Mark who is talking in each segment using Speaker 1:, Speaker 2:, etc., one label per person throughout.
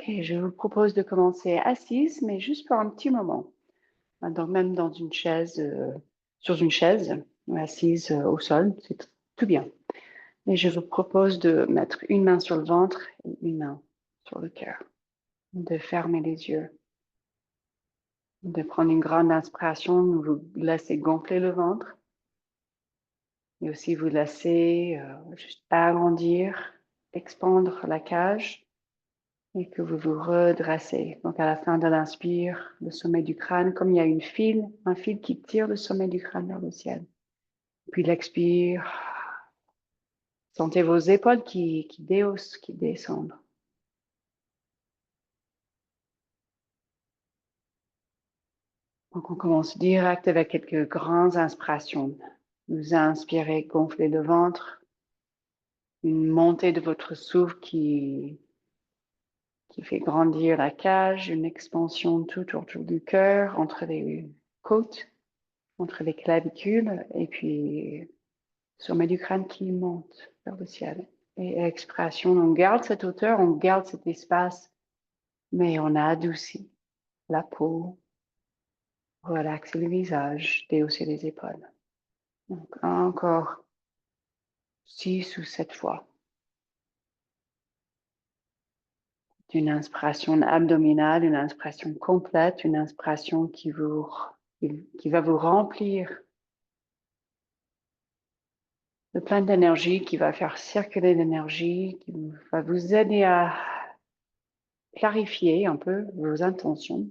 Speaker 1: Ok, je vous propose de commencer assise, mais juste pour un petit moment. Donc, même dans une chaise, sur une chaise, ou assise au sol, c'est tout bien. Et je vous propose de mettre une main sur le ventre et une main sur le cœur. De fermer les yeux. De prendre une grande inspiration, vous laissez gonfler le ventre. Et aussi vous laissez juste agrandir, expandre la cage. Et que vous vous redressez. Donc, à la fin de l'inspire, le sommet du crâne, comme il y a un fil qui tire le sommet du crâne vers le ciel. Puis l'expire, sentez vos épaules qui déhaussent, qui descendent. Donc, on commence direct avec quelques grandes inspirations. Vous inspirez, gonflez le ventre, une montée de votre souffle qui fait grandir la cage, une expansion tout autour du cœur, entre les côtes, entre les clavicules, et puis sommet du crâne qui monte vers le ciel. Et expiration, on garde cette hauteur, on garde cet espace, mais on adoucit la peau, relaxer le visage, déhausser les épaules. Donc, encore 6 ou 7 fois. Une inspiration abdominale, une inspiration complète, une inspiration qui va vous remplir de plein d'énergie, qui va faire circuler l'énergie, qui va vous aider à clarifier un peu vos intentions.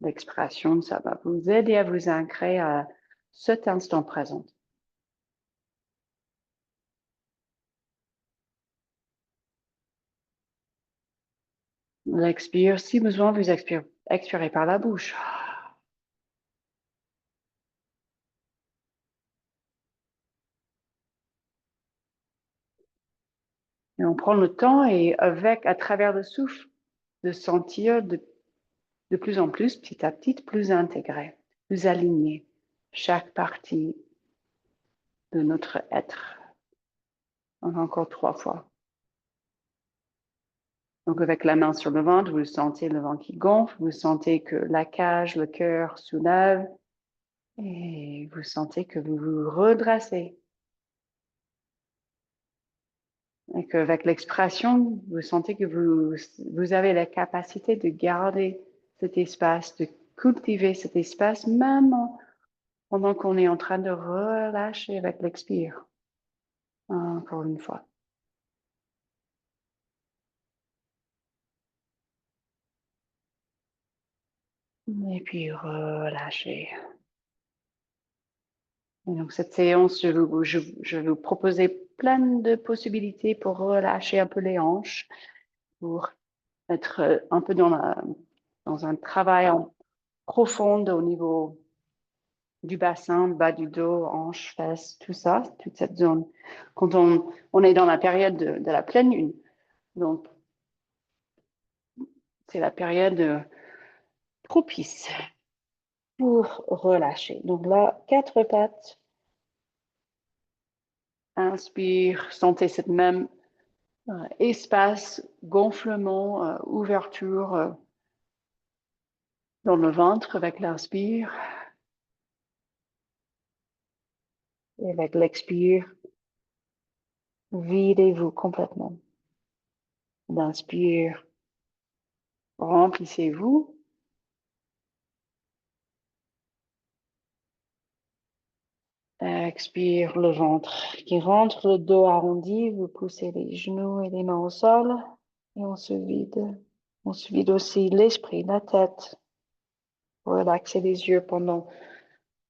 Speaker 1: L'expiration, ça va vous aider à vous ancrer à cet instant présent. L'expire, si besoin, vous expirez par la bouche. Et on prend le temps et à travers le souffle, de sentir de plus en plus, petit à petit, plus intégré, plus aligné, chaque partie de notre être. Encore 3 fois. Donc, avec la main sur le ventre, vous sentez le ventre qui gonfle, vous sentez que la cage, le cœur soulève et vous sentez que vous vous redressez. Et qu'avec l'expiration, vous sentez que vous avez la capacité de garder cet espace, de cultiver cet espace, même pendant qu'on est en train de relâcher avec l'expire. Encore une fois. Et puis relâcher. Et donc cette séance, je vais vous proposer plein de possibilités pour relâcher un peu les hanches, pour être un peu dans un travail profond au niveau du bassin, bas du dos, hanches, fesses, tout ça, toute cette zone. Quand on est dans la période de la pleine lune, donc c'est la période propice pour relâcher. Donc là, 4 pattes. Inspire, sentez cette même espace, gonflement, ouverture dans le ventre avec l'inspire. Et avec l'expire, videz-vous complètement. D'inspire, remplissez-vous. Expire le ventre qui rentre, le dos arrondi, vous poussez les genoux et les mains au sol et on se vide. On se vide aussi l'esprit, la tête. Relaxez les yeux pendant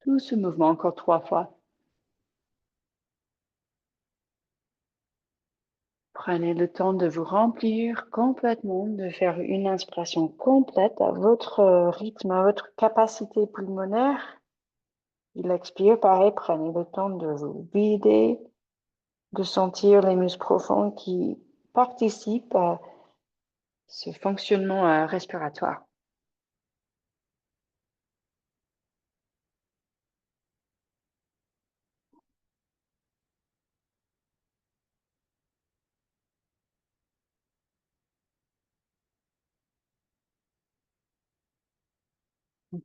Speaker 1: tout ce mouvement, encore 3 fois. Prenez le temps de vous remplir complètement, de faire une inspiration complète à votre rythme, à votre capacité pulmonaire. Il expire, pareil, prenez le temps de vous vider, de sentir les muscles profonds qui participent à ce fonctionnement respiratoire.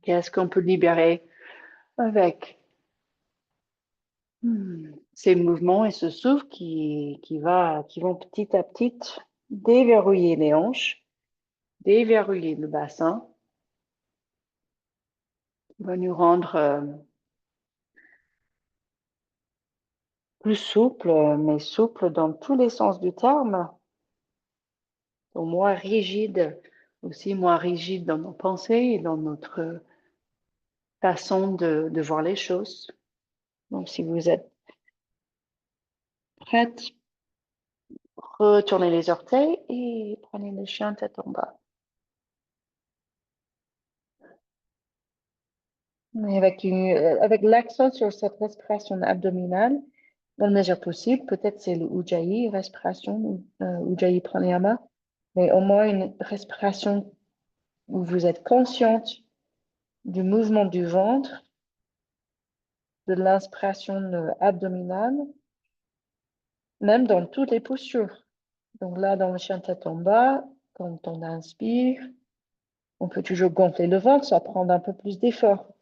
Speaker 1: Qu'est-ce qu'on peut libérer avec ces mouvements et ce souffle qui vont petit à petit déverrouiller les hanches, déverrouiller le bassin, va nous rendre plus souple, mais souple dans tous les sens du terme, donc moins rigide, aussi moins rigide dans nos pensées et dans notre façon de voir les choses. Donc, si vous êtes prête, retournez les orteils et prenez le chien tête en bas. Et avec l'accent sur cette respiration abdominale, dans la mesure possible, peut-être c'est le Ujjayi respiration, Ujjayi pranayama, mais au moins une respiration où vous êtes consciente du mouvement du ventre, de l'inspiration abdominale, même dans toutes les postures. Donc là, dans le chien tête en bas, quand on inspire, on peut toujours gonfler le ventre, ça prend un peu plus d'effort.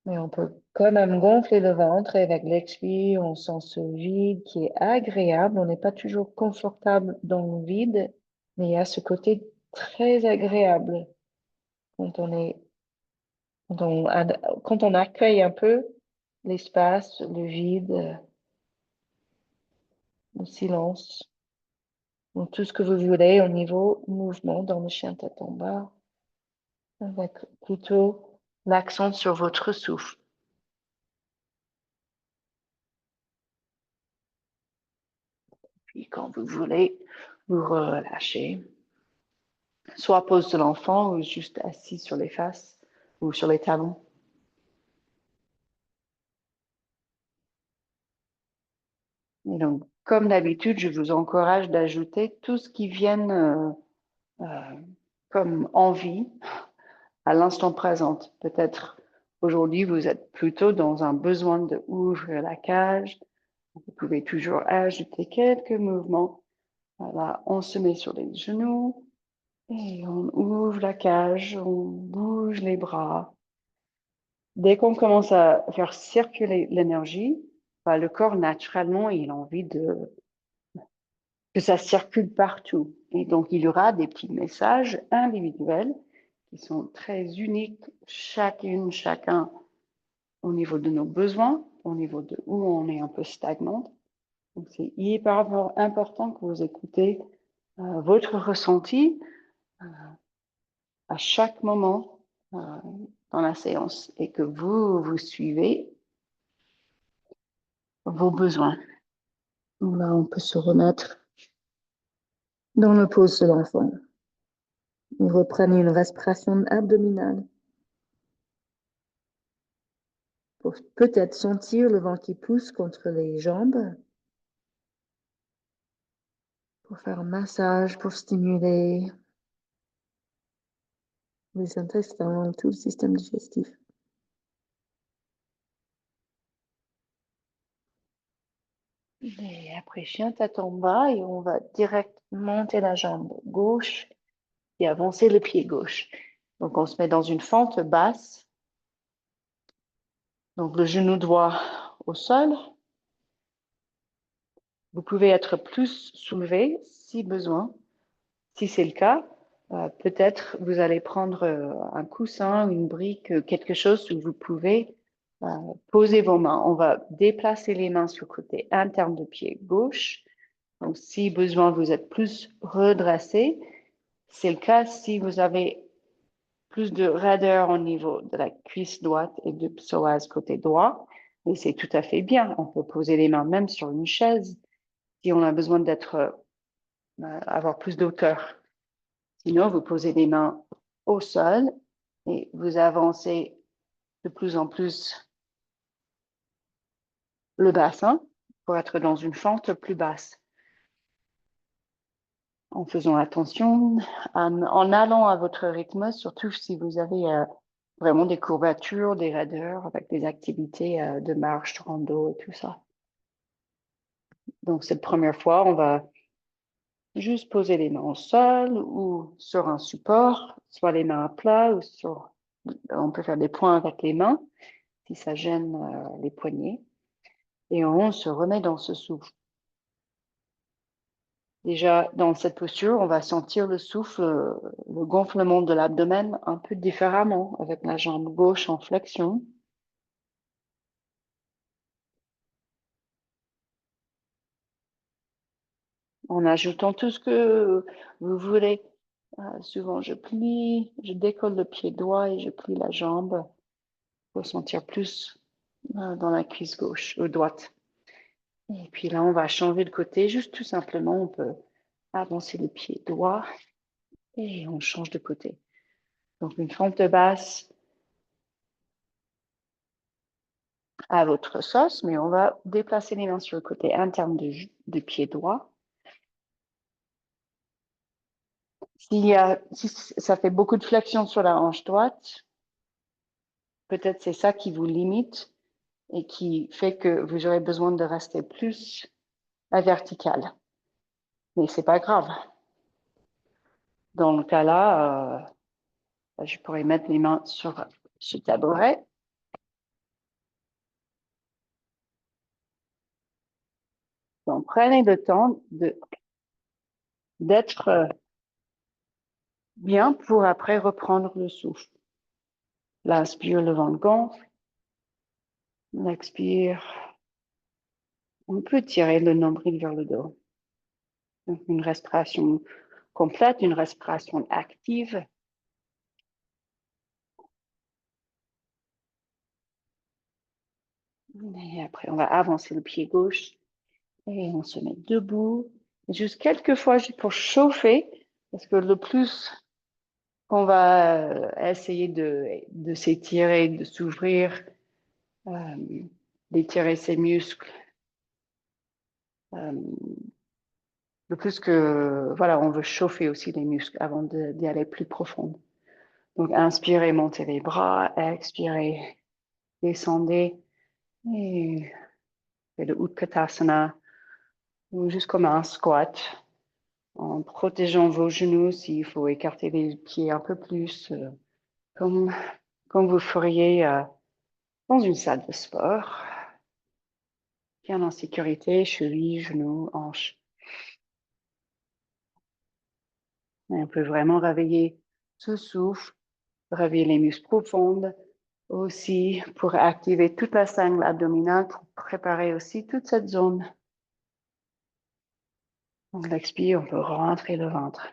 Speaker 1: Mais on peut quand même gonfler le ventre et avec l'expire, on sent ce vide qui est agréable. On n'est pas toujours confortable dans le vide, mais il y a ce côté très agréable quand quand on accueille un peu l'espace, le vide, le silence. Donc tout ce que vous voulez au niveau mouvement dans le chien tête en bas, avec plutôt l'accent sur votre souffle. Puis quand vous voulez, vous relâchez. Soit pose de l'enfant ou juste assis sur les faces ou sur les talons. Et donc, comme d'habitude, je vous encourage d'ajouter tout ce qui vient comme envie à l'instant présent. Peut-être aujourd'hui, vous êtes plutôt dans un besoin d'ouvrir la cage. Vous pouvez toujours ajouter quelques mouvements. Voilà, on se met sur les genoux et on ouvre la cage, on bouge les bras. Dès qu'on commence à faire circuler l'énergie, le corps, naturellement, il a envie que ça circule partout. Et donc, il y aura des petits messages individuels qui sont très uniques, chacun au niveau de nos besoins, au niveau de où on est un peu stagnante. Donc, c'est hyper important que vous écoutez votre ressenti à chaque moment dans la séance et que vous suivez vos besoins. Là, on peut se remettre dans le pose de l'enfant. Et reprenez une respiration abdominale pour peut-être sentir le vent qui pousse contre les jambes, pour faire un massage, pour stimuler les intestins, tout le système digestif. Et après, chien tête en bas et on va direct monter la jambe gauche et avancer le pied gauche. Donc, on se met dans une fente basse. Donc, le genou droit au sol. Vous pouvez être plus soulevé si besoin. Si c'est le cas, peut-être vous allez prendre un coussin, une brique, quelque chose où vous pouvez poser vos mains. On va déplacer les mains sur le côté interne du pied gauche. Donc, si besoin, vous êtes plus redressé. C'est le cas si vous avez plus de raideur au niveau de la cuisse droite et du psoas côté droit. Et c'est tout à fait bien. On peut poser les mains même sur une chaise si on a besoin avoir plus d'auteur. Sinon, vous posez les mains au sol et vous avancez de plus en plus le bassin pour être dans une fente plus basse. En faisant attention, en allant à votre rythme, surtout si vous avez vraiment des courbatures, des raideurs avec des activités de marche, de rando et tout ça. Donc, cette première fois, on va juste poser les mains au sol ou sur un support, soit les mains à plat ou sur On peut faire des points avec les mains si ça gêne les poignets. Et on se remet dans ce souffle. Déjà, dans cette posture, on va sentir le souffle, le gonflement de l'abdomen un peu différemment, avec la jambe gauche en flexion. En ajoutant tout ce que vous voulez. Souvent, je décolle le pied droit et je plie la jambe pour sentir plus dans la cuisse gauche ou droite. Et puis là, on va changer de côté, juste tout simplement, on peut avancer le pied droit et on change de côté. Donc, une fente basse à votre sauce, mais on va déplacer les mains sur le côté interne du pied droit. Si ça fait beaucoup de flexion sur la hanche droite, peut-être c'est ça qui vous limite et qui fait que vous aurez besoin de rester plus à vertical. Mais c'est pas grave. Dans le cas-là, je pourrais mettre les mains sur ce tabouret. Donc, prenez le temps d'être bien pour après reprendre le souffle. L'inspire, le ventre gonfle. L'expire. On peut tirer le nombril vers le dos. Donc, une respiration complète, une respiration active. Et après, on va avancer le pied gauche et on se met debout. Et juste quelques fois, juste pour chauffer, parce que le plus qu'on va essayer de s'étirer, de s'ouvrir, d'étirer ses muscles, euh, le plus que, voilà, on veut chauffer aussi les muscles avant d'y aller plus profond. Donc, inspirez, montez les bras, expirez, descendez et faites le Utkatasana, ou juste comme un squat, en protégeant vos genoux s'il faut écarter les pieds un peu plus, comme, comme vous feriez dans une salle de sport. Bien en sécurité, chevilles, genoux, hanches. Et on peut vraiment réveiller ce souffle, réveiller les muscles profondes aussi pour activer toute la sangle abdominale pour préparer aussi toute cette zone. On l'expire, on peut rentrer le ventre.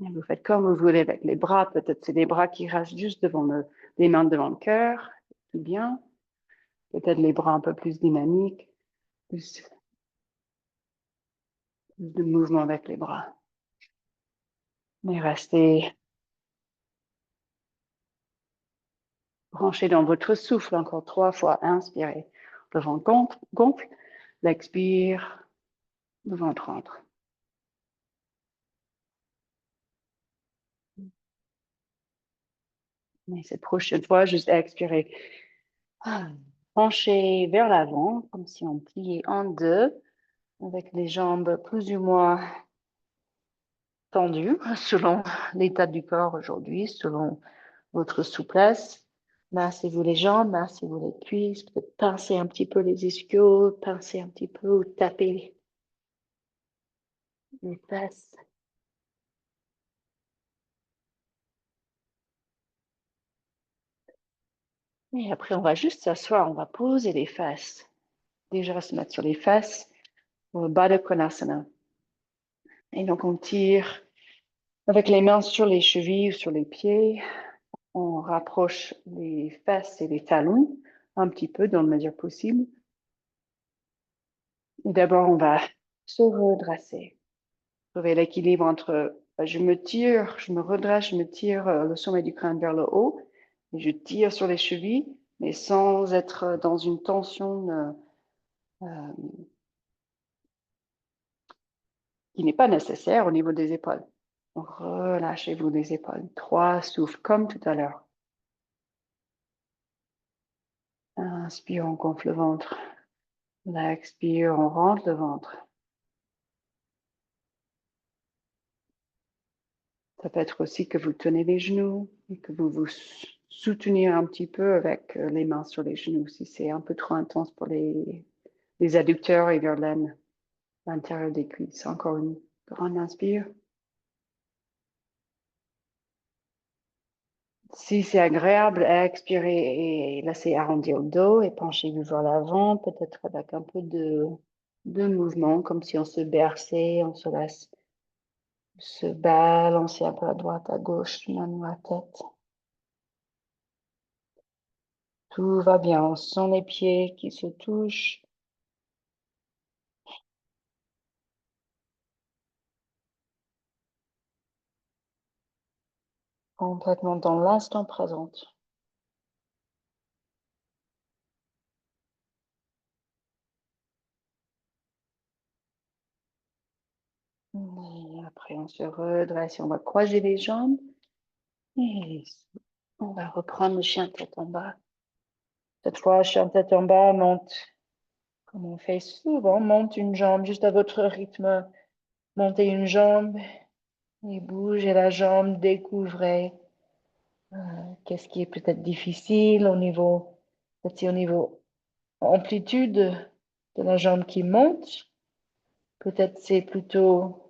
Speaker 1: Et vous faites comme vous voulez avec les bras. Peut-être c'est les bras qui restent juste devant les mains devant le cœur. Tout bien. Peut-être les bras un peu plus dynamiques. Plus de mouvement avec les bras. Mais restez branché dans votre souffle encore 3 fois. Inspirez. Le ventre gonfle. L'expire. Le ventre rentre. Et cette prochaine fois, juste expirez. Penchez vers l'avant, comme si on pliait en deux, avec les jambes plus ou moins tendues, selon l'état du corps aujourd'hui, selon votre souplesse. Massez-vous les jambes, massez-vous les cuisses, peut-être pincez un petit peu les ischios, pincez un petit peu ou tapez les fesses. Et après, on va juste s'asseoir, on va poser les fesses. Déjà, se mettre sur les fesses au bas de Konasana. Et donc, on tire avec les mains sur les chevilles ou sur les pieds. On rapproche les fesses et les talons un petit peu dans la mesure possible. Et d'abord, on va se redresser. Trouver l'équilibre entre je me tire, je me redresse, je me tire le sommet du crâne vers le haut. Et je tire sur les chevilles, mais sans être dans une tension qui n'est pas nécessaire au niveau des épaules. Donc, relâchez-vous les épaules. 3 souffles comme tout à l'heure. Inspire, on gonfle le ventre. L'expire, on rentre le ventre. Ça peut être aussi que vous tenez les genoux et que vous vous soutenez un petit peu avec les mains sur les genoux si c'est un peu trop intense pour les adducteurs et verlaine, l'intérieur des cuisses. Encore une grande inspire. Si c'est agréable, expirez et laissez arrondir le dos et penchez-vous vers l'avant, peut-être avec un peu de mouvement, comme si on se berçait, on se laisse se balancer un peu à droite, à gauche, même la tête. Tout va bien, on sent les pieds qui se touchent. Complètement dans l'instant présent. Et après, on se redresse et on va croiser les jambes. Et on va reprendre le chien tête en bas. Cette fois, chien tête en bas, monte, comme on fait souvent, monte une jambe juste à votre rythme. Montez une jambe et bougez la jambe, découvrez qu'est-ce qui est peut-être difficile peut-être au niveau amplitude de la jambe qui monte. Peut-être c'est plutôt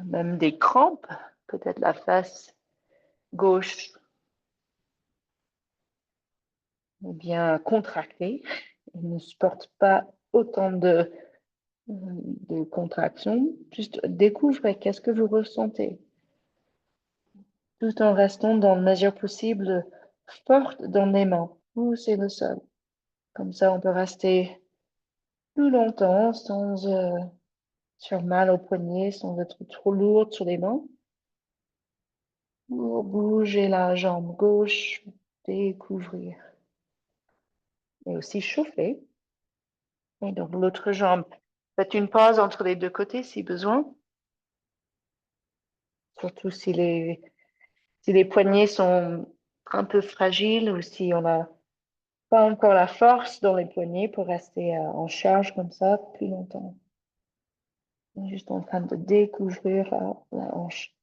Speaker 1: même des crampes, peut-être la face gauche est bien contractée. Elle ne supporte pas autant de contractions. Juste découvrez qu'est-ce que vous ressentez, tout en restant dans la mesure possible forte dans les mains. Poussez le sol. Comme ça, on peut rester plus longtemps sans sur mal au poignet, sans être trop lourde sur les mains. Pour bouger la jambe gauche, découvrir. Et aussi chauffer. Et donc l'autre jambe. Faites une pause entre les deux côtés si besoin. Surtout si les poignets sont un peu fragiles ou si on n'a pas encore la force dans les poignets pour rester en charge comme ça plus longtemps. On est juste en train de découvrir la hanche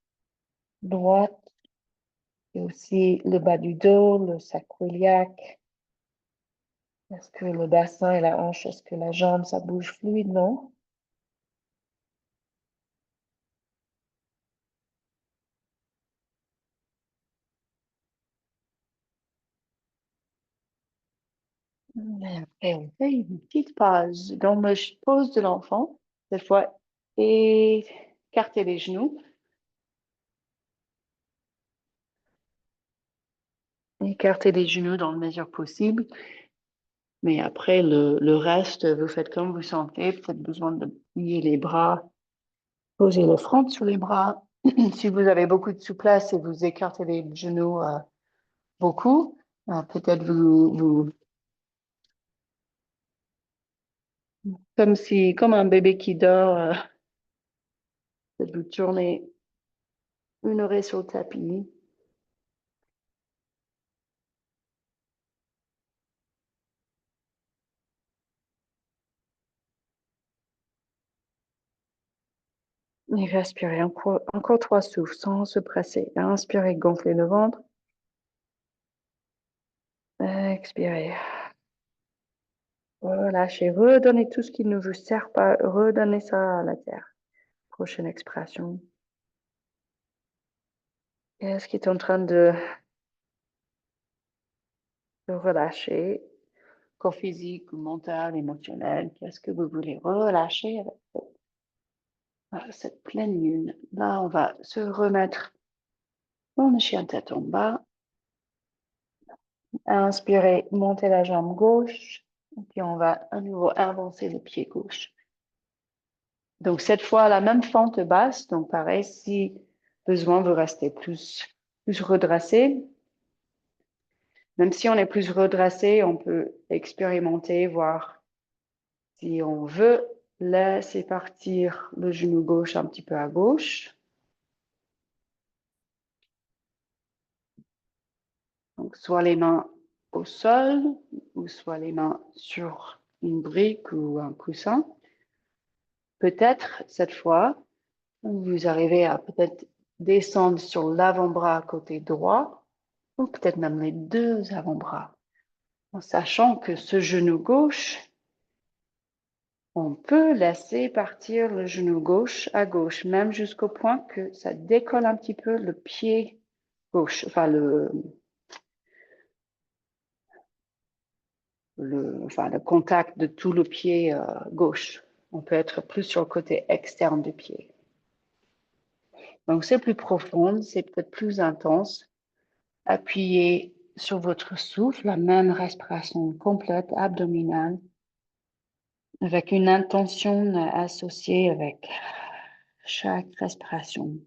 Speaker 1: droite et aussi le bas du dos, le sacroiliac. Est-ce que le bassin et la hanche, est-ce que la jambe, ça bouge fluidement? Et après, on fait une petite pause. Dans la pose de l'enfant, cette fois, écartez les genoux. Écartez les genoux dans la mesure possible. Mais après, le reste, vous faites comme vous sentez. Peut-être besoin de plier les bras, poser le front sur les bras. Si vous avez beaucoup de souplesse et vous écartez les genoux beaucoup, peut-être comme un bébé qui dort, peut-être vous tournez une oreille sur le tapis. Et respirez encore 3 souffles sans se presser. Inspirez, gonflez le ventre. Expirez. Relâchez, redonnez tout ce qui ne vous sert pas, redonnez ça à la terre. Prochaine expiration. Qu'est-ce qui est en train de relâcher, corps physique ou mental, émotionnel? Qu'est-ce que vous voulez relâcher avec cette pleine lune? Là, on va se remettre dans le chien tête en bas. Inspirez, montez la jambe gauche. Et puis, on va à nouveau avancer le pied gauche. Donc, cette fois, la même fente basse. Donc, pareil, si besoin, vous restez plus redressé. Même si on est plus redressé, on peut expérimenter, voir si on veut laisser partir le genou gauche un petit peu à gauche. Donc, soit les mains au sol ou soit les mains sur une brique ou un coussin. Peut-être, cette fois, Vous arrivez à peut-être descendre sur l'avant-bras côté droit ou peut-être même les deux avant-bras, en sachant que ce genou gauche, on peut laisser partir le genou gauche à gauche, même jusqu'au point que ça décolle un petit peu le pied gauche, enfin le contact de tout le pied gauche. On peut être plus sur le côté externe du pied. Donc c'est plus profond, c'est peut-être plus intense. Appuyez sur votre souffle, la même respiration complète abdominale, avec une intention associée avec chaque respiration.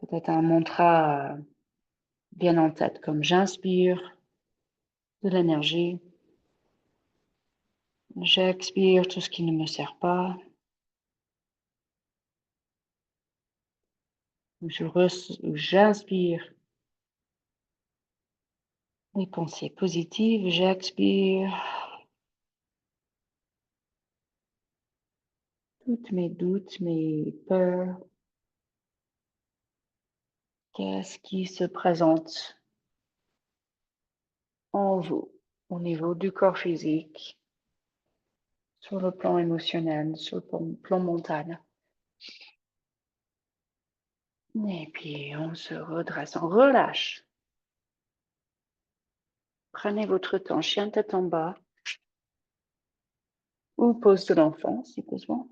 Speaker 1: Peut-être un mantra bien en tête, comme j'inspire de l'énergie, j'expire tout ce qui ne me sert pas, j'inspire les pensées positives, j'expire toutes mes doutes, mes peurs, qu'est-ce qui se présente en vous, au niveau du corps physique, sur le plan émotionnel, sur le plan mental. Et puis, on se redresse, on relâche. Prenez votre temps, chien tête en bas, ou pose de l'enfant, si besoin,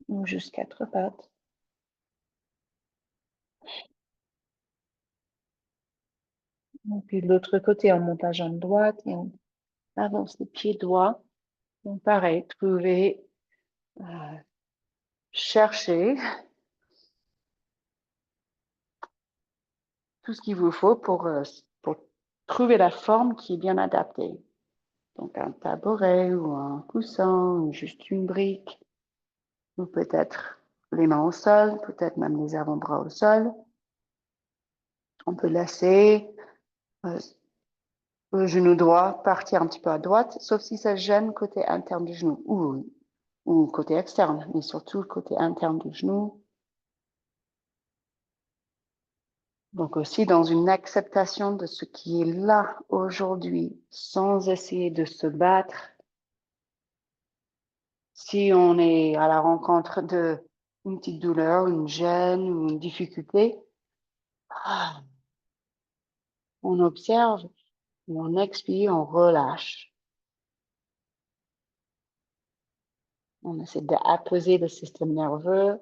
Speaker 1: ou juste quatre pattes. Et puis, de l'autre côté, on monte la jambe droite et on avance le pied droit. Donc, pareil, trouver, chercher tout ce qu'il vous faut pour trouver la forme qui est bien adaptée. Donc, un tabouret ou un coussin ou juste une brique, ou peut-être les mains au sol, peut-être même les avant-bras au sol. On peut laisser euh, le genou droit partir un petit peu à droite, sauf si ça gêne côté interne du genou ou côté externe, mais surtout côté interne du genou. Donc aussi dans une acceptation de ce qui est là aujourd'hui, sans essayer de se battre. Si on est à la rencontre de une petite douleur, une gêne ou une difficulté, on observe, on expire, on relâche. On essaie d'apaiser le système nerveux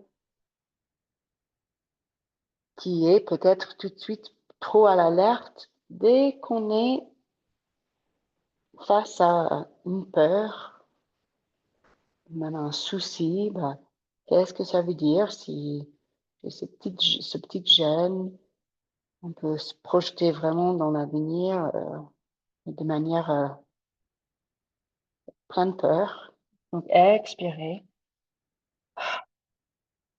Speaker 1: qui est peut-être tout de suite trop à l'alerte dès qu'on est face à une peur, même un souci. Ben, qu'est-ce que ça veut dire si j'ai ce petit gêne? On peut se projeter vraiment dans l'avenir de manière pleine de peur. Donc, expirez.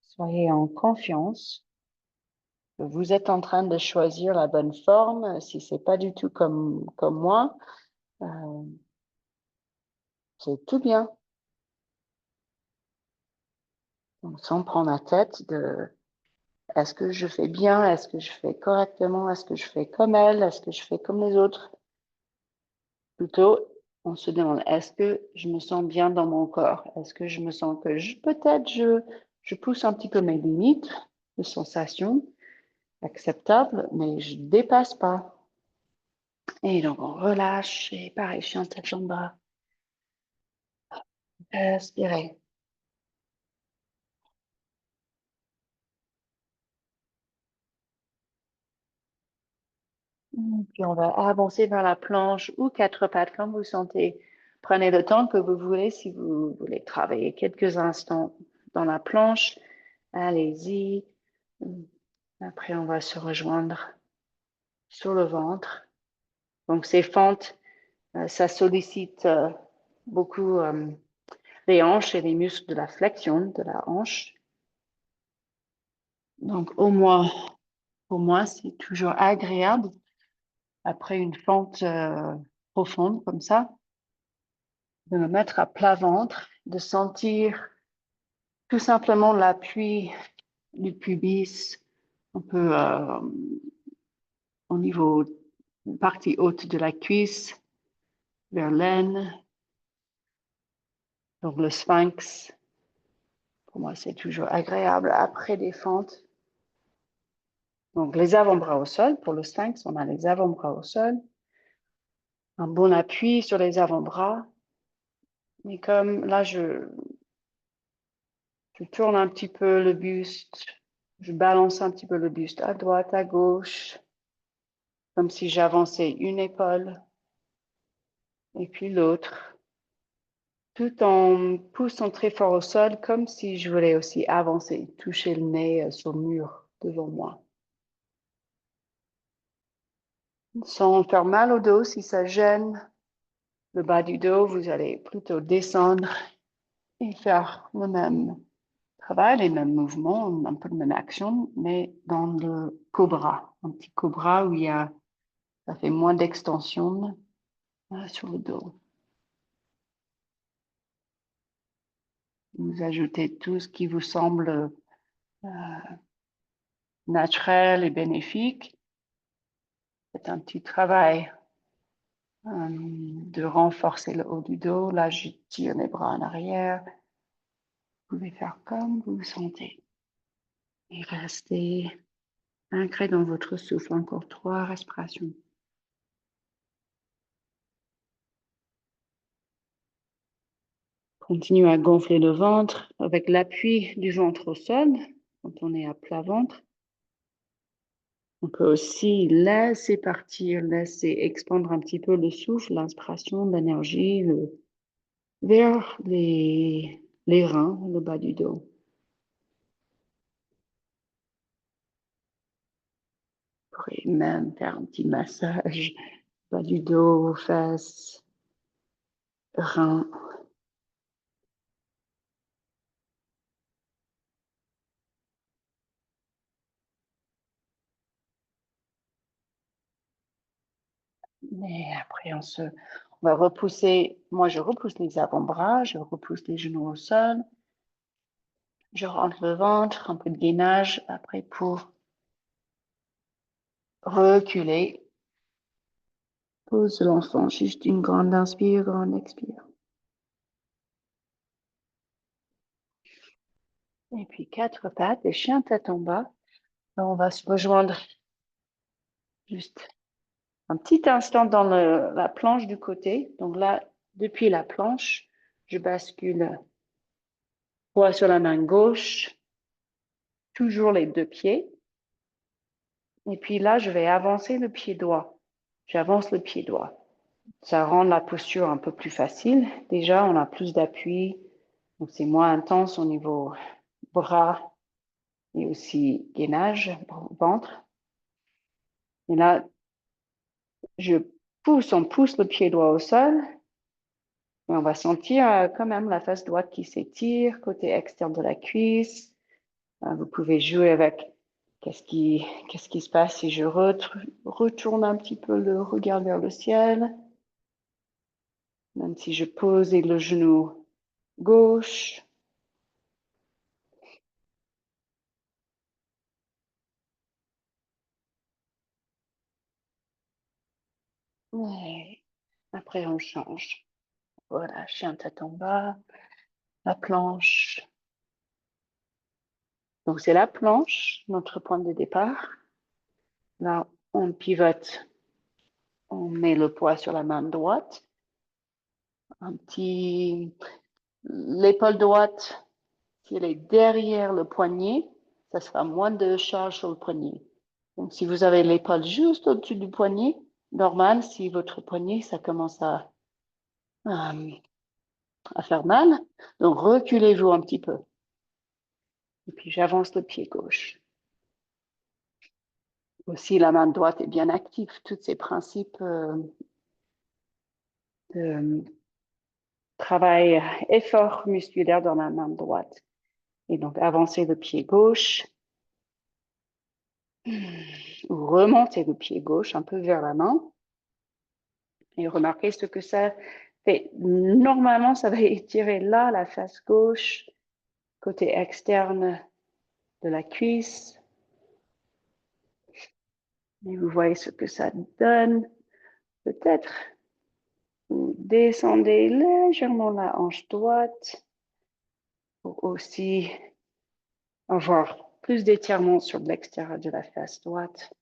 Speaker 1: Soyez en confiance. Vous êtes en train de choisir la bonne forme. Si c'est pas du tout comme moi, euh, c'est tout bien. Donc, sans prendre la tête de est-ce que je fais bien, est-ce que je fais correctement, est-ce que je fais comme elle, est-ce que je fais comme les autres. Plutôt, on se demande est-ce que je me sens bien dans mon corps, est-ce que je me sens que peut-être je pousse un petit peu mes limites de sensations acceptables, mais je dépasse pas. Et donc, on relâche. Et pareil, chien tête jambe bas. Inspirez. Puis, on va avancer vers la planche ou quatre pattes, comme vous sentez. Prenez le temps que vous voulez si vous voulez travailler quelques instants dans la planche. Allez-y. Après, on va se rejoindre sur le ventre. Donc, ces fentes, ça sollicite beaucoup les hanches et les muscles de la flexion de la hanche. Donc, pour moi, c'est toujours agréable après une fente profonde comme ça, de me mettre à plat ventre, de sentir tout simplement l'appui du pubis un peu au niveau partie haute de la cuisse, vers l'aine, donc le sphinx. Pour moi, c'est toujours agréable après des fentes. Donc, les avant-bras au sol. Pour le sphinx, on a les avant-bras au sol. Un bon appui sur les avant-bras. Mais comme là, je tourne un petit peu le buste. Je balance un petit peu le buste à droite, à gauche. Comme si j'avançais une épaule. Et puis l'autre. Tout en poussant très fort au sol, comme si je voulais aussi avancer, toucher le nez sur le mur devant moi. Sans faire mal au dos, si ça gêne le bas du dos, vous allez plutôt descendre et faire le même travail, les mêmes mouvements, un peu la même action, mais dans le cobra, un petit cobra où ça fait moins d'extension sur le dos. Vous ajoutez tout ce qui vous semble naturel et bénéfique. C'est un petit travail de renforcer le haut du dos. Là, je tire les bras en arrière. Vous pouvez faire comme vous le sentez. Et restez ancré dans votre souffle. Encore 3 respirations. Continuez à gonfler le ventre avec l'appui du ventre au sol quand on est à plat ventre. On peut aussi laisser partir, laisser expandre un petit peu le souffle, l'inspiration, l'énergie vers les reins, le bas du dos. Vous pourrez même faire un petit massage, bas du dos, fesses, reins. Et après, on va repousser. Moi, je repousse les avant-bras, je repousse les genoux au sol. Je rentre le ventre, un peu de gainage après pour reculer. Pose l'enfant, juste une grande inspire, grande expire. Et puis 4 pattes, et chien tête en bas. On va se rejoindre juste un petit instant dans la planche du côté. Donc là, depuis la planche, je bascule poids sur la main gauche, toujours les 2 pieds. Et puis là, je vais avancer le pied droit. J'avance le pied droit. Ça rend la posture un peu plus facile. Déjà, on a plus d'appui, donc c'est moins intense au niveau bras et aussi gainage, ventre. Et là, on pousse le pied droit au sol. Et on va sentir quand même la face droite qui s'étire, côté externe de la cuisse. Vous pouvez jouer avec qu'est-ce qui se passe si je retourne un petit peu le regard vers le ciel. Même si je pose le genou gauche. Ouais. Après, on change. Voilà, chien tête en bas, la planche. Donc, c'est la planche, notre point de départ. Là, on pivote. On met le poids sur la main droite. L'épaule droite, si elle est derrière le poignet, ça sera moins de charge sur le poignet. Donc, si vous avez l'épaule juste au-dessus du poignet, normal, si votre poignet, ça commence à faire mal, donc reculez-vous un petit peu. Et puis, j'avance le pied gauche. Aussi, la main droite est bien active. Tous ces principes de travail, effort musculaire dans la main droite. Et donc, avancez le pied gauche. Ou remontez le pied gauche un peu vers la main. Et remarquez ce que ça Et normalement, ça va étirer là, la face gauche, côté externe de la cuisse. Et vous voyez ce que ça donne. Peut-être vous descendez légèrement la hanche droite pour aussi avoir plus d'étirement sur l'extérieur de la face droite.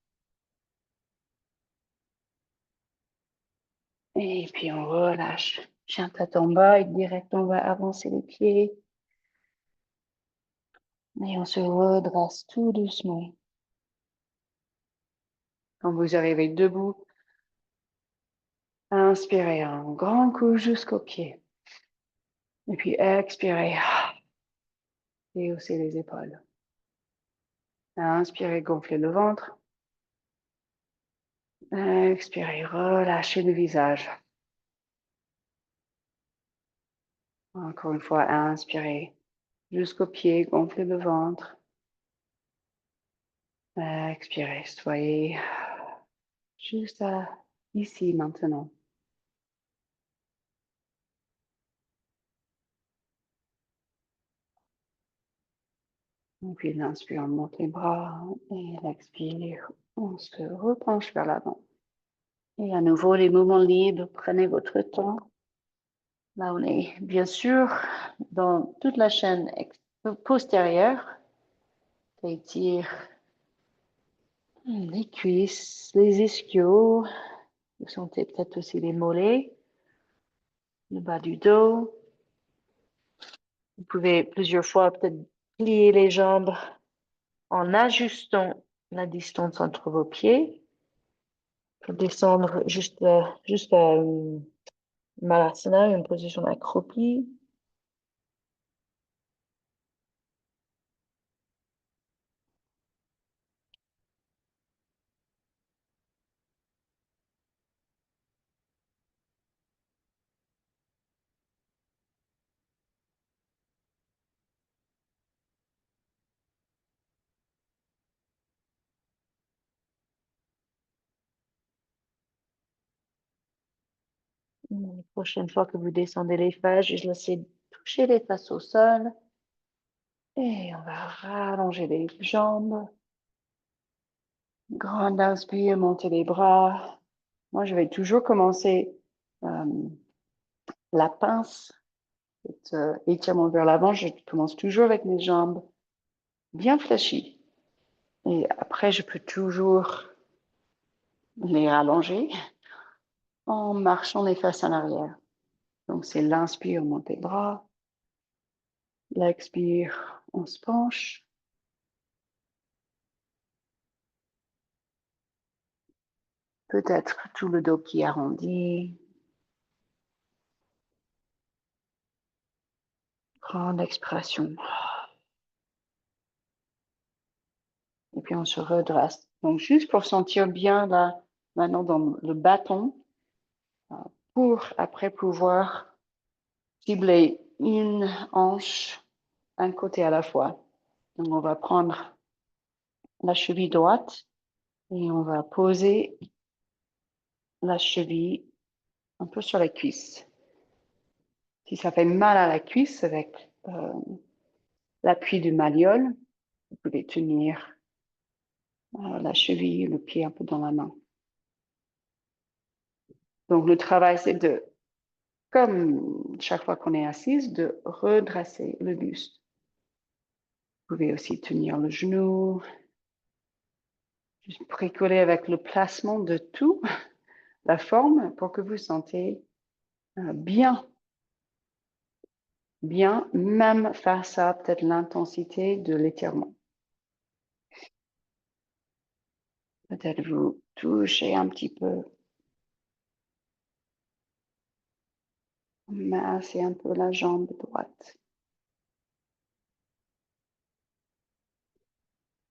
Speaker 1: Et puis on relâche. Chien tête en bas et direct on va avancer les pieds. Et on se redresse tout doucement. Quand vous arrivez debout, inspirez un grand coup jusqu'au pied. Et puis expirez. Et haussez les épaules. Inspirez, gonflez le ventre. Expirez, relâchez le visage. Encore une fois, inspirez jusqu'au pied, gonflez le ventre. Expirez, soyez juste ici maintenant. Et puis l'inspire, on monte les bras. Et l'expire, on se repenche vers l'avant. Et à nouveau, les mouvements libres, prenez votre temps. Là, on est bien sûr dans toute la chaîne postérieure. Ça étire les cuisses, les ischios. Vous sentez peut-être aussi les mollets, le bas du dos. Vous pouvez plusieurs fois peut-être plier les jambes en ajustant la distance entre vos pieds pour descendre jusqu'à une Malasana, une position accroupie. La prochaine fois que vous descendez les fesses, juste laissez toucher les fesses au sol. Et on va rallonger les jambes. Grande inspire, montez les bras. Moi, je vais toujours commencer la pince, étirement vers l'avant. Je commence toujours avec mes jambes bien fléchies. Et après, je peux toujours les rallonger en marchant les fesses en arrière. Donc, c'est l'inspire, on monte les bras. L'expire, on se penche. Peut-être tout le dos qui arrondit. Grande expiration. Et puis on se redresse. Donc juste pour sentir bien là, maintenant dans le bâton, pour après pouvoir cibler une hanche, un côté à la fois. Donc on va prendre la cheville droite et on va poser la cheville un peu sur la cuisse. Si ça fait mal à la cuisse avec l'appui du malléole, vous pouvez tenir la cheville, le pied un peu dans la main. Donc le travail, c'est de, comme chaque fois qu'on est assise, de redresser le buste. Vous pouvez aussi tenir le genou, juste bricoler avec le placement de tout, la forme, pour que vous sentez bien, même face à peut-être l'intensité de l'étirement. Peut-être vous touchez un petit peu, massez un peu la jambe droite,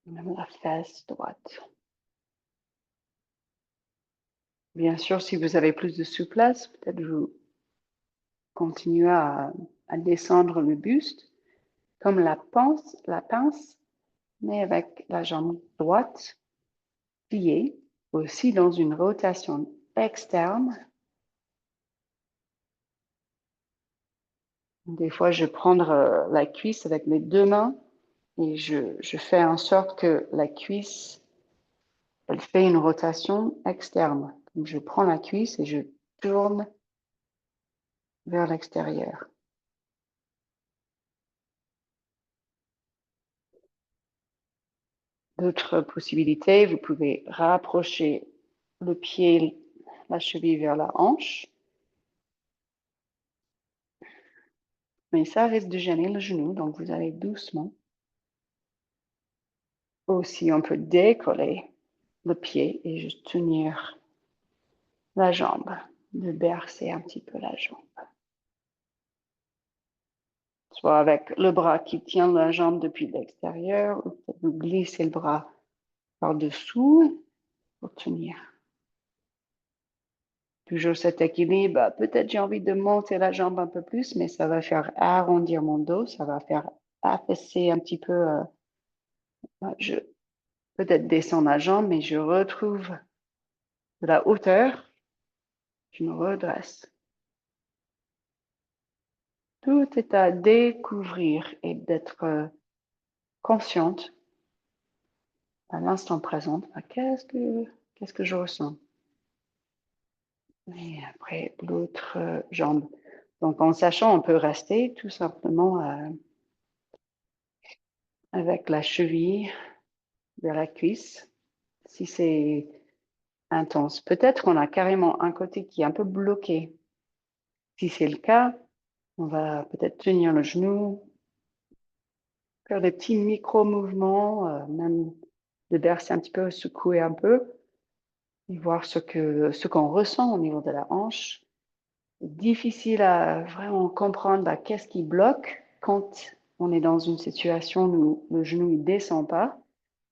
Speaker 1: même la fesse droite. Bien sûr, si vous avez plus de souplesse, peut-être vous continuez à descendre le buste comme la pince, mais avec la jambe droite pliée, aussi dans une rotation externe. Des fois, je vais prendre la cuisse avec mes deux mains et je fais en sorte que la cuisse, elle fait une rotation externe. Donc, je prends la cuisse et je tourne vers l'extérieur. D'autres possibilités, vous pouvez rapprocher le pied, la cheville vers la hanche, mais ça risque de gêner le genou, donc vous allez doucement. Aussi, on peut décoller le pied et juste tenir la jambe, de bercer un petit peu la jambe. Soit avec le bras qui tient la jambe depuis l'extérieur, ou peut-être vous glissez le bras par-dessous pour tenir. Toujours cet équilibre. Peut-être j'ai envie de monter la jambe un peu plus, mais ça va faire arrondir mon dos, ça va faire affaisser un petit peu. Je peut-être descends la jambe, mais je retrouve de la hauteur. Je me redresse. Tout est à découvrir et d'être consciente à l'instant présent. Qu'est-ce que je ressens? Et après, l'autre jambe. Donc, en sachant, on peut rester tout simplement avec la cheville vers la cuisse, si c'est intense. Peut-être qu'on a carrément un côté qui est un peu bloqué. Si c'est le cas, on va peut-être tenir le genou, faire des petits micro-mouvements, même de bercer un petit peu, secouer un peu, et voir ce qu'on ressent au niveau de la hanche. C'est difficile à vraiment comprendre qu'est-ce qui bloque quand on est dans une situation où le genou ne descend pas.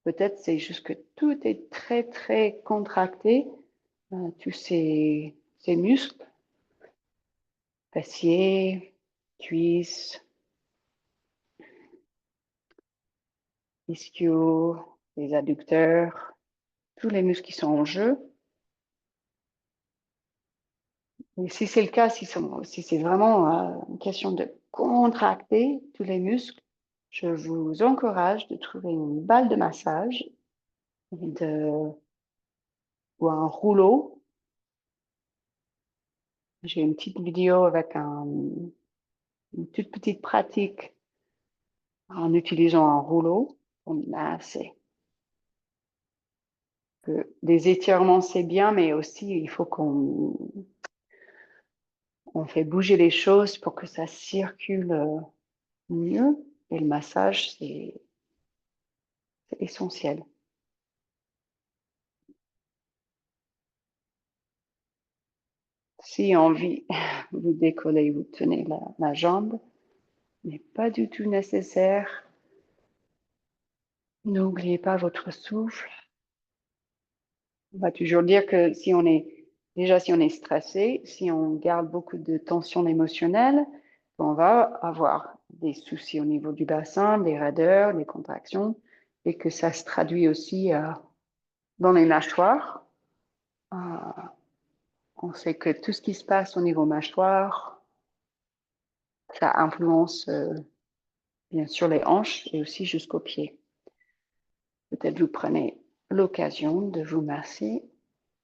Speaker 1: Peut-être c'est juste que tout est très, très contracté, tous ces muscles, fessiers, cuisses, ischio, les adducteurs, tous les muscles qui sont en jeu. Et si c'est le cas, si c'est vraiment une question de contracter tous les muscles, je vous encourage de trouver une balle de massage ou un rouleau. J'ai une petite vidéo avec une toute petite pratique en utilisant un rouleau pour masser. Des étirements, c'est bien, mais aussi il faut qu'on fait bouger les choses pour que ça circule mieux. Et le massage, c'est essentiel. Si envie, vous décollez, vous tenez la jambe, n'est pas du tout nécessaire. N'oubliez pas votre souffle. On va toujours dire que si on est stressé, si on garde beaucoup de tension émotionnelle, on va avoir des soucis au niveau du bassin, des raideurs, des contractions, et que ça se traduit aussi dans les mâchoires. Euh, on sait que tout ce qui se passe au niveau mâchoire, ça influence bien sûr les hanches et aussi jusqu'aux pieds. Peut-être vous prenez l'occasion de vous masser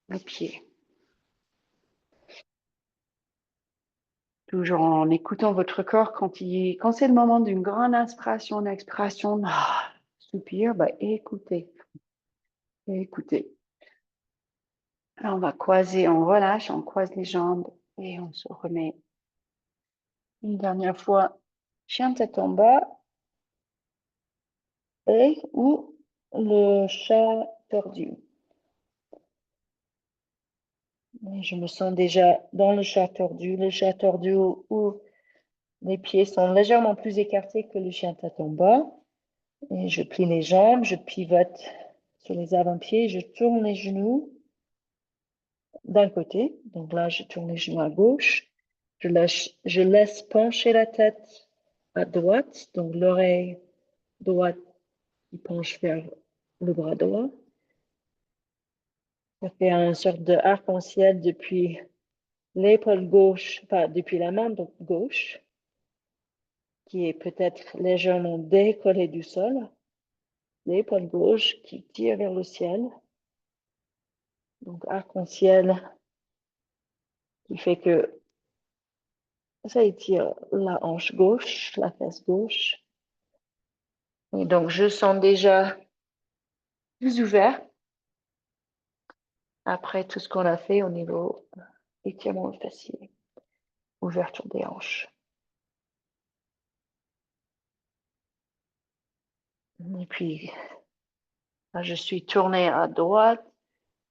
Speaker 1: les pieds. Toujours en écoutant votre corps quand c'est le moment d'une grande inspiration, expiration, soupir, écoutez, écoutez. Alors on va croiser, on relâche, on croise les jambes et on se remet une dernière fois, chien tête en bas ou le chat tordu. Et je me sens déjà dans le chat tordu où les pieds sont légèrement plus écartés que le chien tête en bas. Et je plie les jambes, je pivote sur les avant-pieds, je tourne les genoux d'un côté. Donc là, je tourne les genoux à gauche. Je laisse pencher la tête à droite, donc l'oreille droite qui penche vers le bras droit. Ça fait une sorte de arc-en-ciel depuis l'épaule gauche, enfin depuis la main gauche
Speaker 2: qui est peut-être légèrement décollé du sol, l'épaule gauche qui tire vers le ciel. Donc arc-en-ciel qui fait que ça étire la hanche gauche, la fesse gauche. Et donc je sens déjà plus ouvert après tout ce qu'on a fait au niveau étirement fessier, ouverture des hanches. Et puis là, je suis tournée à droite.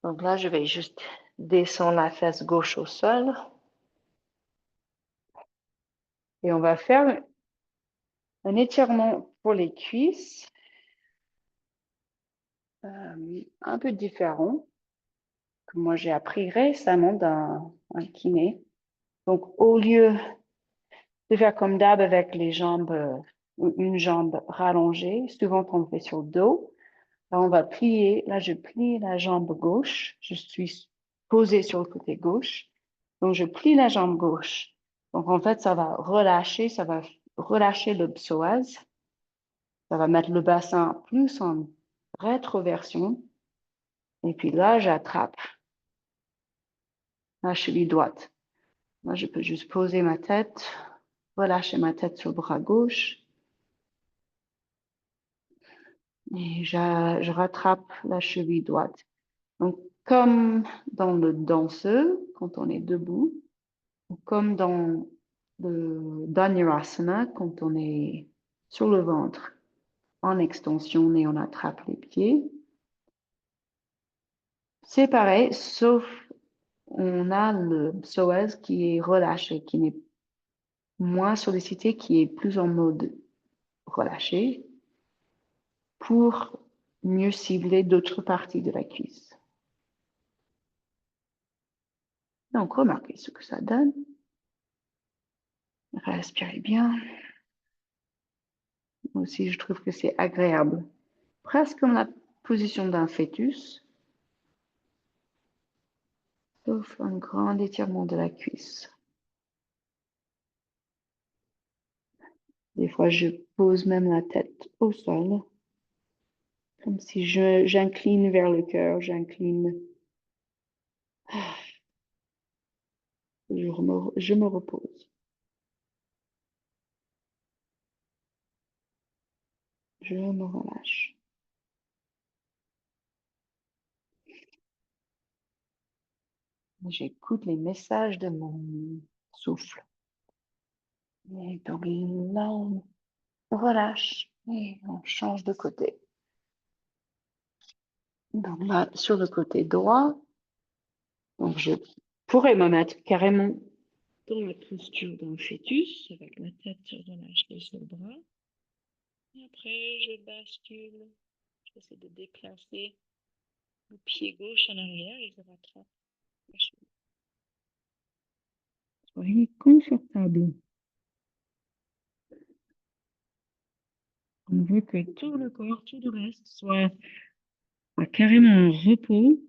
Speaker 2: Donc là, je vais juste descendre la fesse gauche au sol. Et on va faire un étirement pour les cuisses, un peu différent, que moi j'ai appris récemment d'un kiné. Donc au lieu de faire comme d'hab avec les jambes, une jambe rallongée, souvent on le fait sur le dos. Là, on va plier. Là, je plie la jambe gauche. Je suis posée sur le côté gauche. Donc, je plie la jambe gauche. Donc, en fait, ça va relâcher le psoas. Ça va mettre le bassin plus en rétroversion. Et puis là, j'attrape la cheville droite. Là, je peux juste poser ma tête, relâcher ma tête sur le bras gauche. Et je rattrape la cheville droite. Donc, comme dans le danseux, quand on est debout, comme dans le Dhanurasana, quand on est sur le ventre, en extension et on attrape les pieds. C'est pareil, sauf on a le psoas qui est relâché, qui n'est moins sollicité, qui est plus en mode relâché pour mieux cibler d'autres parties de la cuisse. Donc, remarquez ce que ça donne. Respirez bien. Moi aussi, je trouve que c'est agréable. Presque comme la position d'un fœtus, sauf un grand étirement de la cuisse. Des fois, je pose même la tête au sol, comme si j'incline vers le cœur, j'incline. Je me repose. Je me relâche. J'écoute les messages de mon souffle. Et donc là, on relâche et on change de côté. Donc là, sur le côté droit, donc je pourrais me mettre carrément dans la posture d'un fœtus, avec la tête relâchée sur le bras. Et après, je bascule. J'essaie de déplacer le pied gauche en arrière et je rattrape la cheville. Soyez confortable. On veut que tout le corps, tout le reste soit carrément en repos,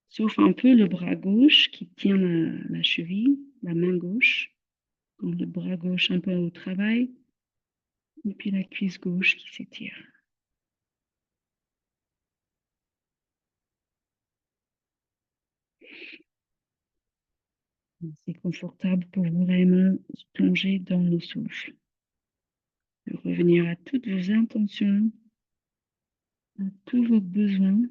Speaker 2: sauf un peu le bras gauche qui tient la cheville, la main gauche. Donc le bras gauche un peu au travail, et puis la cuisse gauche qui s'étire. C'est confortable pour vraiment se plonger dans le souffle. De revenir à toutes vos intentions, à tous vos besoins,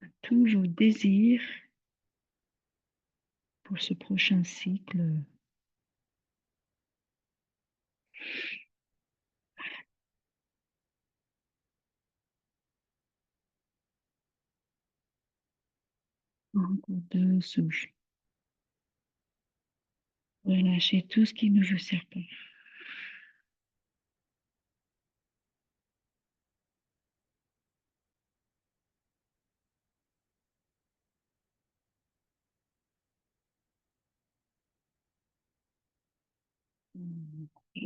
Speaker 2: à tous vos désirs pour ce prochain cycle. Encore 2 souffles. Relâchez tout ce qui ne vous sert pas.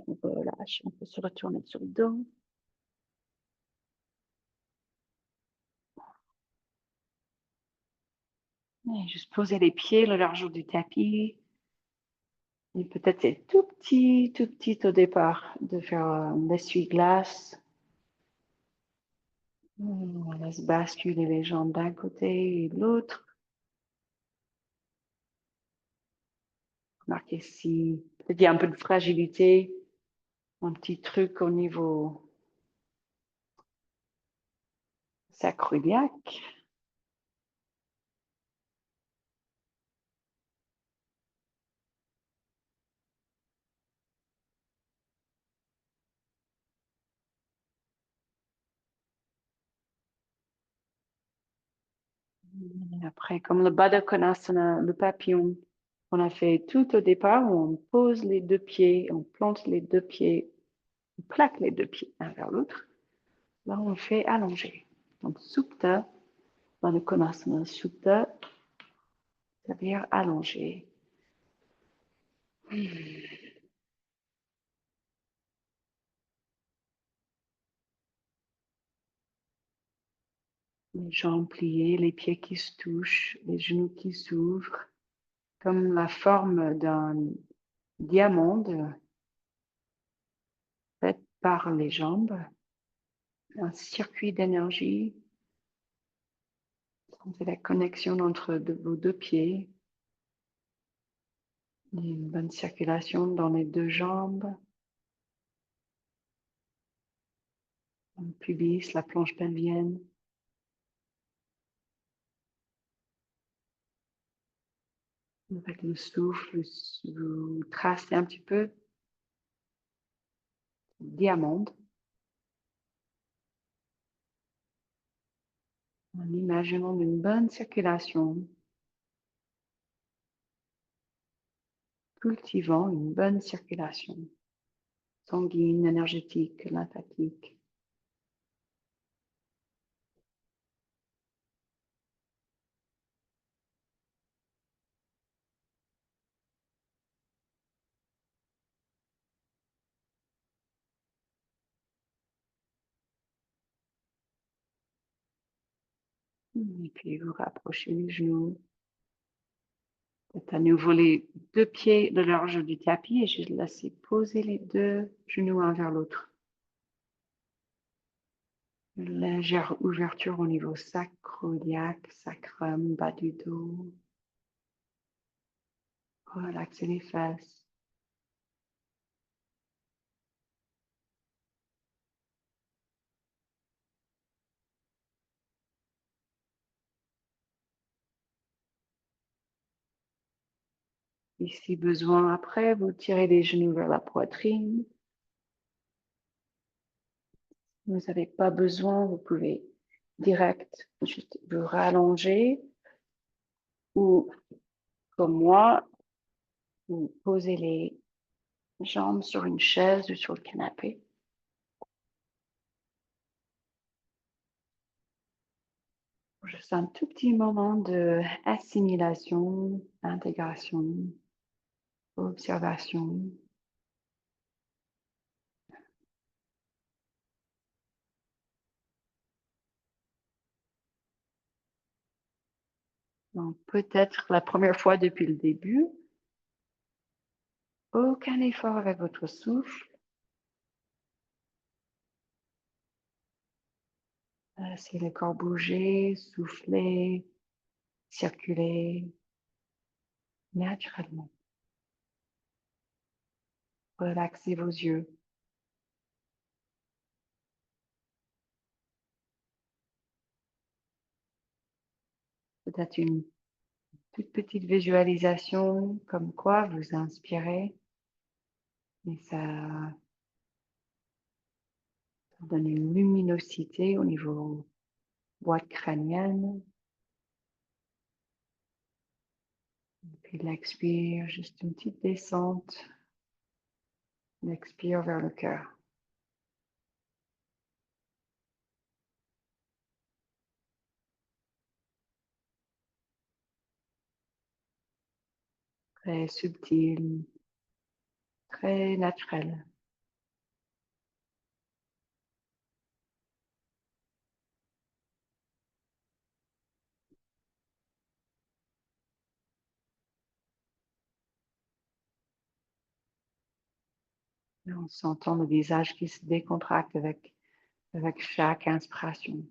Speaker 2: On relâche, on peut se retourner sur le dos. Et juste poser les pieds le large du tapis. Et peut-être c'est tout petit au départ de faire l'essuie-glace. On laisse basculer les jambes d'un côté et de l'autre. Remarquez si peut-être il y a un peu de fragilité, un petit truc au niveau sacroiliaque. Et après, comme le Baddha Konasana, le papillon, on a fait tout au départ, où on pose les deux pieds, on plante les deux pieds, on plaque les deux pieds un vers l'autre. Là, on fait allonger. Donc, Supta, dans le Konasana, Supta, ça veut dire allonger. Les jambes pliées, les pieds qui se touchent, les genoux qui s'ouvrent, comme la forme d'un diamant fait par les jambes, un circuit d'énergie. C'est la connexion entre vos deux pieds, une bonne circulation dans les deux jambes, le pubis, la planche pelvienne. Avec le souffle, vous tracez un petit peu diamant en imaginant une bonne circulation, cultivant une bonne circulation sanguine, énergétique, lymphatique. Et puis vous rapprochez les genoux. Faites à nouveau les deux pieds le large du tapis et je laisse poser les deux genoux un vers l'autre. Légère ouverture au niveau sacro-iliaque, sacrum, bas du dos. Relaxez les fesses. Et si besoin, après, vous tirez les genoux vers la poitrine. Vous n'avez pas besoin, vous pouvez direct juste vous rallonger ou, comme moi, vous posez les jambes sur une chaise ou sur le canapé. Juste un tout petit moment de assimilation, intégration, observation. Donc, peut-être la première fois depuis le début, aucun effort avec votre souffle. Laissez le corps bouger, souffler, circuler naturellement. Relaxez vos yeux. Peut-être une toute petite visualisation comme quoi vous inspirez et ça donne une luminosité au niveau boîte crânienne. Puis l'expire, juste une petite descente. L'expire vers le cœur. Très subtil, très naturel.
Speaker 1: En sentant le visage qui se décontracte avec chaque inspiration.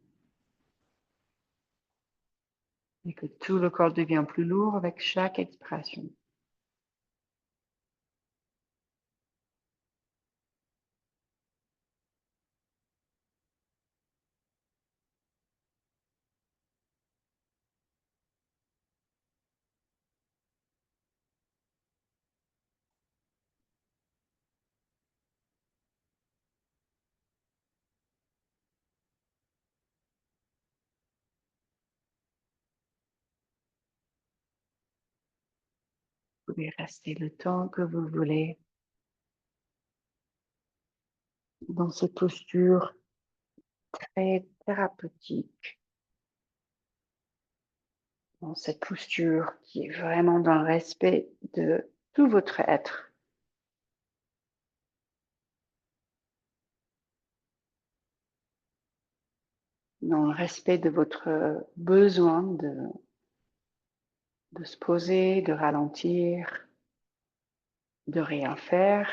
Speaker 1: Et que tout le corps devient plus lourd avec chaque expiration. Vous pouvez rester le temps que vous voulez dans cette posture très thérapeutique, dans cette posture qui est vraiment dans le respect de tout votre être. Dans le respect de votre besoin de se poser, de ralentir, de rien faire.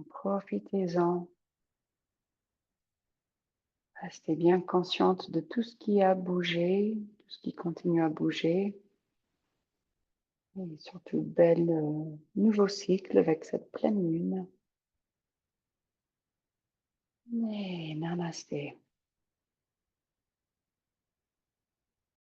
Speaker 1: Profitez-en. Restez bien consciente de tout ce qui a bougé, tout ce qui continue à bouger. Et surtout, bel nouveau cycle avec cette pleine lune. Et namasté.